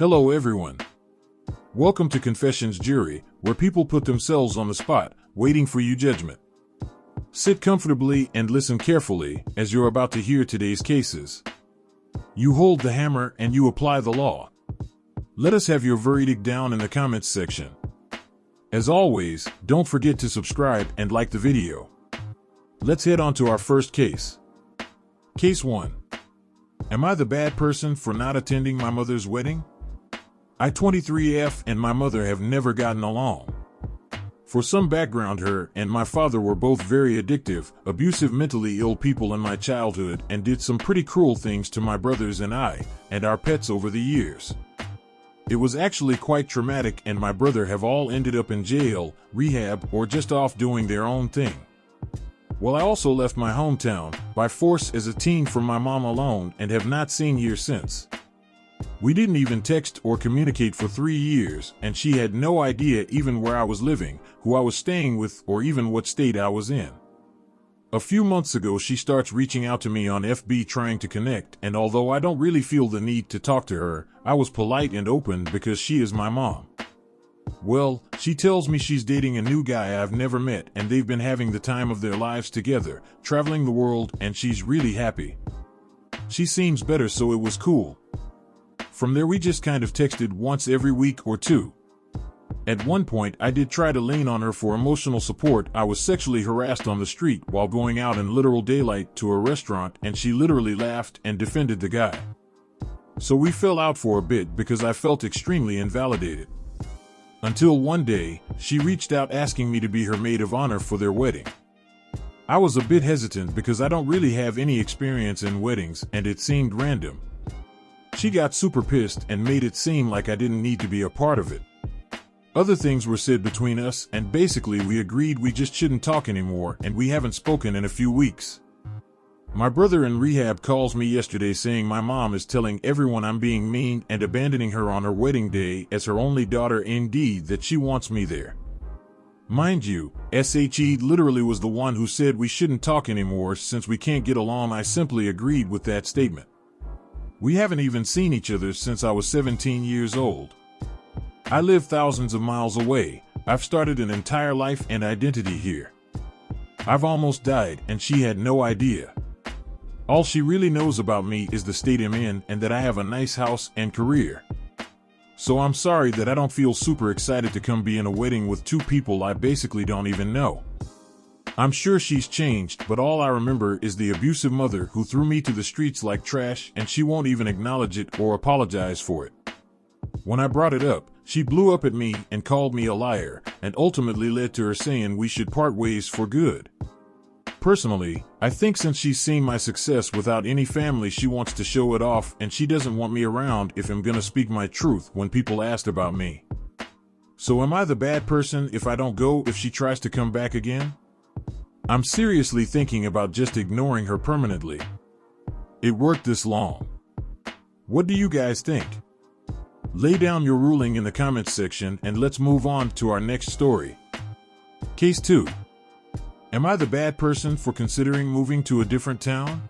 Hello everyone. Welcome to Confessions Jury, where people put themselves on the spot, waiting for your judgment. Sit comfortably and listen carefully, as you're about to hear today's cases. You hold the hammer and you apply the law. Let us have your verdict down in the comments section. As always, don't forget to subscribe and like the video. Let's head on to our first case. Case 1. Am I the bad person for not attending my mother's wedding? I 23F and my mother have never gotten along. For some background, her and my father were both very addictive, abusive, mentally ill people in my childhood and did some pretty cruel things to my brothers and I, and our pets over the years. It was actually quite traumatic, and my brother have all ended up in jail, rehab, or just off doing their own thing. Well, I also left my hometown, by force as a teen from my mom alone, and have not seen her since. We didn't even text or communicate for 3 years, and she had no idea even where I was living, who I was staying with, or even what state I was in. A few months ago, she starts reaching out to me on FB trying to connect, and although I don't really feel the need to talk to her, I was polite and open because she is my mom. Well, she tells me she's dating a new guy I've never met, and they've been having the time of their lives together, traveling the world, and she's really happy. She seems better, so it was cool. From there, we just kind of texted once every week or two. At one point, I did try to lean on her for emotional support. I was sexually harassed on the street while going out in literal daylight to a restaurant, and she literally laughed and defended the guy. So we fell out for a bit because I felt extremely invalidated. Until one day, she reached out asking me to be her maid of honor for their wedding. I was a bit hesitant because I don't really have any experience in weddings, and it seemed random. She got super pissed and made it seem like I didn't need to be a part of it. Other things were said between us, and basically we agreed we just shouldn't talk anymore, and we haven't spoken in a few weeks. My brother in rehab calls me yesterday saying my mom is telling everyone I'm being mean and abandoning her on her wedding day as her only daughter, indeed, that she wants me there. Mind you, SHE literally was the one who said we shouldn't talk anymore since we can't get along. I simply agreed with that statement. We haven't even seen each other since I was 17 years old. I live thousands of miles away. I've started an entire life and identity here. I've almost died, and she had no idea. All she really knows about me is the state I'm in and that I have a nice house and career. So I'm sorry that I don't feel super excited to come be in a wedding with two people I basically don't even know. I'm sure she's changed, but all I remember is the abusive mother who threw me to the streets like trash, and she won't even acknowledge it or apologize for it. When I brought it up, she blew up at me and called me a liar, and ultimately led to her saying we should part ways for good. Personally, I think since she's seen my success without any family, she wants to show it off, and she doesn't want me around if I'm gonna speak my truth when people asked about me. So am I the bad person if I don't go if she tries to come back again? I'm seriously thinking about just ignoring her permanently. It worked this long. What do you guys think? Lay down your ruling in the comments section, and let's move on to our next story. Case 2. Am I the bad person for considering moving to a different town?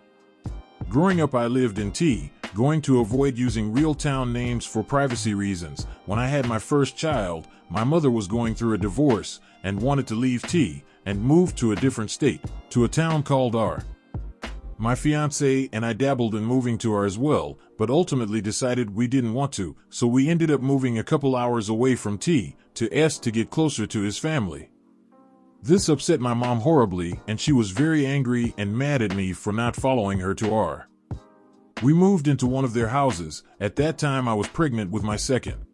Growing up, I lived in T, going to avoid using real town names for privacy reasons. When I had my first child, my mother was going through a divorce and wanted to leave T and move to a different state, to a town called R. My fiancé and I dabbled in moving to R as well, but ultimately decided we didn't want to, so we ended up moving a couple hours away from T to S to get closer to his family. This upset my mom horribly, and she was very angry and mad at me for not following her to R. We moved into one of their houses. At that time, I was pregnant with my second.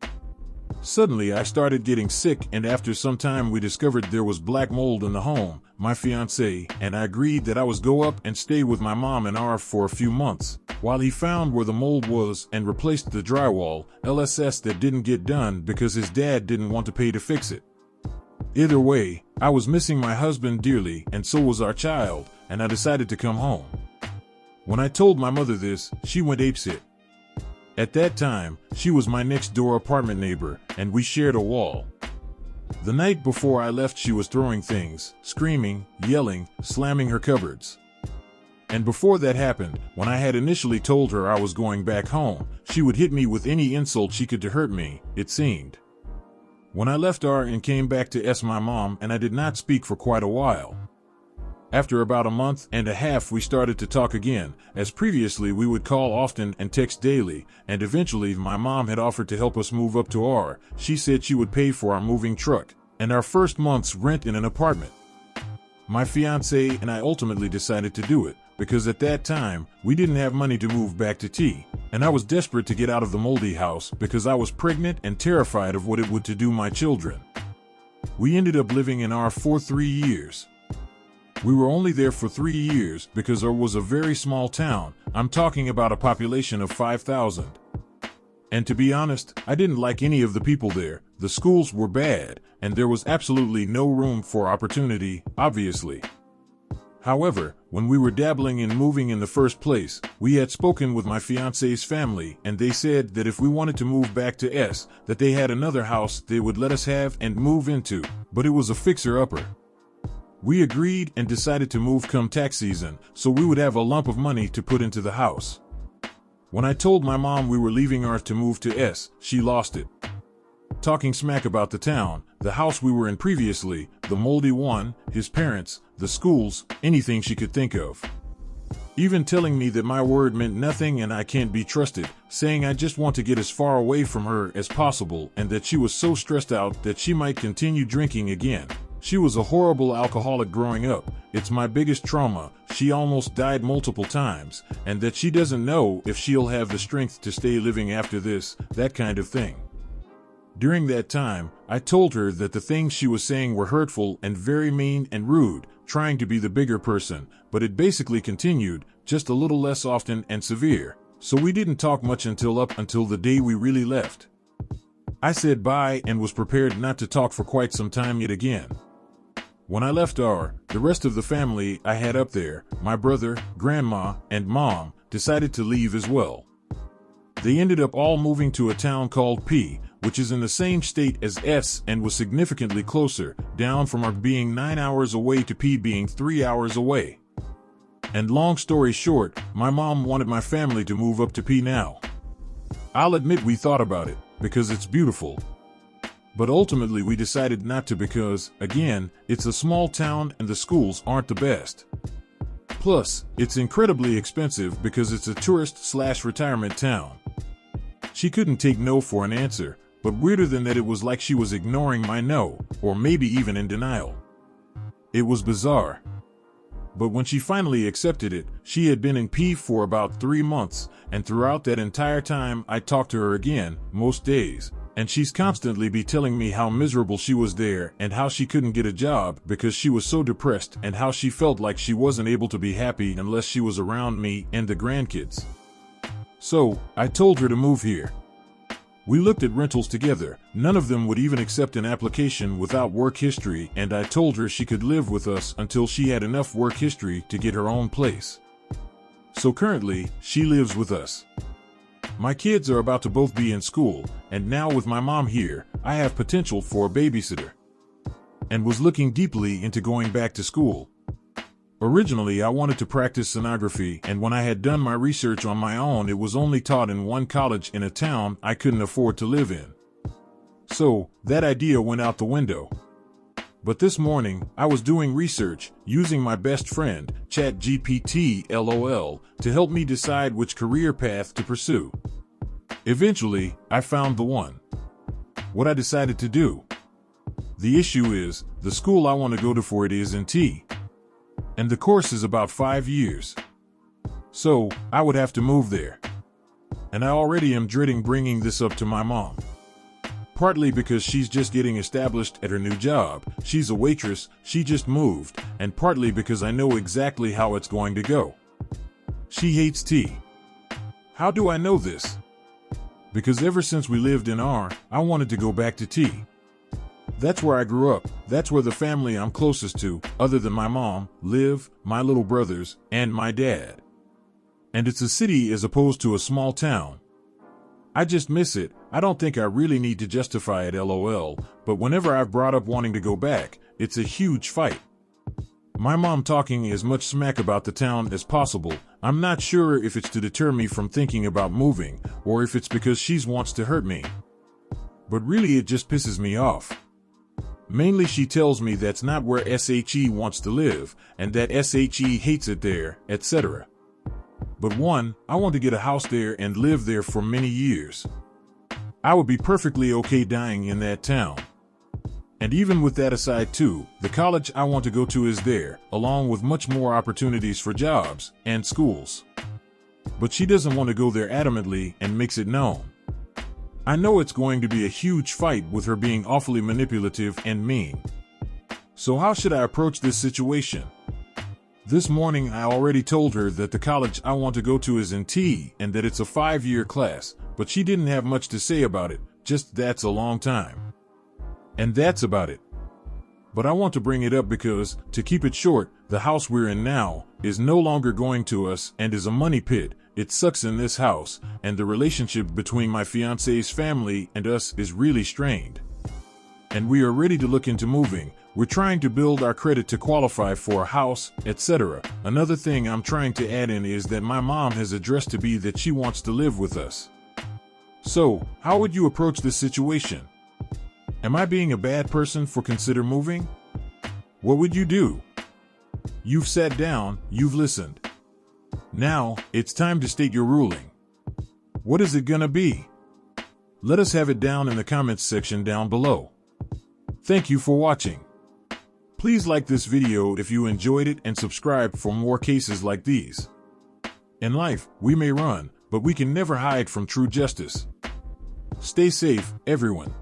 Suddenly, I started getting sick, and after some time, we discovered there was black mold in the home. My fiancé and I agreed that I was go up and stay with my mom in R for a few months, while he found where the mold was and replaced the drywall, LSS that didn't get done because his dad didn't want to pay to fix it. Either way, I was missing my husband dearly, and so was our child, and I decided to come home. When I told my mother this, she went apeshit. At that time, she was my next-door apartment neighbor, and we shared a wall. The night before I left, she was throwing things, screaming, yelling, slamming her cupboards. And before that happened, when I had initially told her I was going back home, she would hit me with any insult she could to hurt me, it seemed. When I left R and came back to S my mom and I did not speak for quite a while. After about a month and a half we started to talk again, as previously we would call often and text daily, and eventually my mom had offered to help us move up to R. She said she would pay for our moving truck and our first month's rent in an apartment. My fiance and I ultimately decided to do it, because at that time, we didn't have money to move back to T, and I was desperate to get out of the moldy house because I was pregnant and terrified of what it would do to my children. We ended up living in R for 3 years. We were only there for 3 years because R was a very small town. I'm talking about a population of 5,000. And to be honest, I didn't like any of the people there. The schools were bad, and there was absolutely no room for opportunity, obviously. However, when we were dabbling in moving in the first place, we had spoken with my fiance's family, and they said that if we wanted to move back to S, that they had another house they would let us have and move into, but it was a fixer-upper. We agreed and decided to move come tax season, so we would have a lump of money to put into the house. When I told my mom we were leaving R to move to S, she lost it. Talking smack about the town, the house we were in previously, the moldy one, his parents, the schools, anything she could think of. Even telling me that my word meant nothing and I can't be trusted, saying I just want to get as far away from her as possible and that she was so stressed out that she might continue drinking again. She was a horrible alcoholic growing up. It's my biggest trauma. She almost died multiple times, and that she doesn't know if she'll have the strength to stay living after this, that kind of thing. During that time, I told her that the things she was saying were hurtful and very mean and rude, trying to be the bigger person, but it basically continued, just a little less often and severe. So we didn't talk much until the day we really left. I said bye and was prepared not to talk for quite some time yet again. When I left R, the rest of the family I had up there, my brother, grandma, and mom, decided to leave as well. They ended up all moving to a town called P, which is in the same state as S and was significantly closer, down from R being 9 hours away to P being 3 hours away. And long story short, my mom wanted my family to move up to P now. I'll admit we thought about it, because it's beautiful. But ultimately we decided not to because, again, it's a small town and the schools aren't the best. Plus, it's incredibly expensive because it's a tourist/retirement town. She couldn't take no for an answer, but weirder than that it was like she was ignoring my no, or maybe even in denial. It was bizarre. But when she finally accepted it, she had been in P for about 3 months, and throughout that entire time I talked to her again, most days. And she's constantly be telling me how miserable she was there and how she couldn't get a job because she was so depressed and how she felt like she wasn't able to be happy unless she was around me and the grandkids. So, I told her to move here. We looked at rentals together. None of them would even accept an application without work history, and I told her she could live with us until she had enough work history to get her own place. So currently, she lives with us. My kids are about to both be in school, and now with my mom here, I have potential for a babysitter. And was looking deeply into going back to school. Originally, I wanted to practice sonography, and when I had done my research on my own, it was only taught in one college in a town I couldn't afford to live in. So, that idea went out the window. But this morning, I was doing research, using my best friend, ChatGPT LOL, to help me decide which career path to pursue. Eventually, I found the one. What I decided to do. The issue is, the school I want to go to for it is in T. And the course is about 5 years. So, I would have to move there. And I already am dreading bringing this up to my mom. Partly because she's just getting established at her new job, she's a waitress, she just moved, and partly because I know exactly how it's going to go. She hates T. How do I know this? Because ever since we lived in R, I wanted to go back to T. That's where I grew up, that's where the family I'm closest to, other than my mom, live, my little brothers, and my dad. And it's a city as opposed to a small town. I just miss it. I don't think I really need to justify it LOL, but whenever I've brought up wanting to go back, it's a huge fight. My mom talking as much smack about the town as possible. I'm not sure if it's to deter me from thinking about moving, or if it's because she wants to hurt me. But really it just pisses me off. Mainly she tells me that's not where SHE wants to live, and that SHE hates it there, etc. But one, I want to get a house there and live there for many years. I would be perfectly okay dying in that town. And even with that aside too, the college I want to go to is there, along with much more opportunities for jobs and schools. But she doesn't want to go there adamantly and makes it known. I know it's going to be a huge fight with her being awfully manipulative and mean. So how should I approach this situation? This morning I already told her that the college I want to go to is in T and that it's a 5-year class, but she didn't have much to say about it, just that's a long time. And that's about it. But I want to bring it up because, to keep it short, the house we're in now is no longer going to us and is a money pit. It sucks in this house, and the relationship between my fiance's family and us is really strained. And we are ready to look into moving. We're trying to build our credit to qualify for a house, etc. Another thing I'm trying to add in is that my mom has addressed to be that she wants to live with us. So, how would you approach this situation? Am I being a bad person for consider moving? What would you do? You've sat down, you've listened. Now, it's time to state your ruling. What is it gonna be? Let us have it down in the comments section down below. Thank you for watching. Please like this video if you enjoyed it and subscribe for more cases like these. In life, we may run, but we can never hide from true justice. Stay safe, everyone.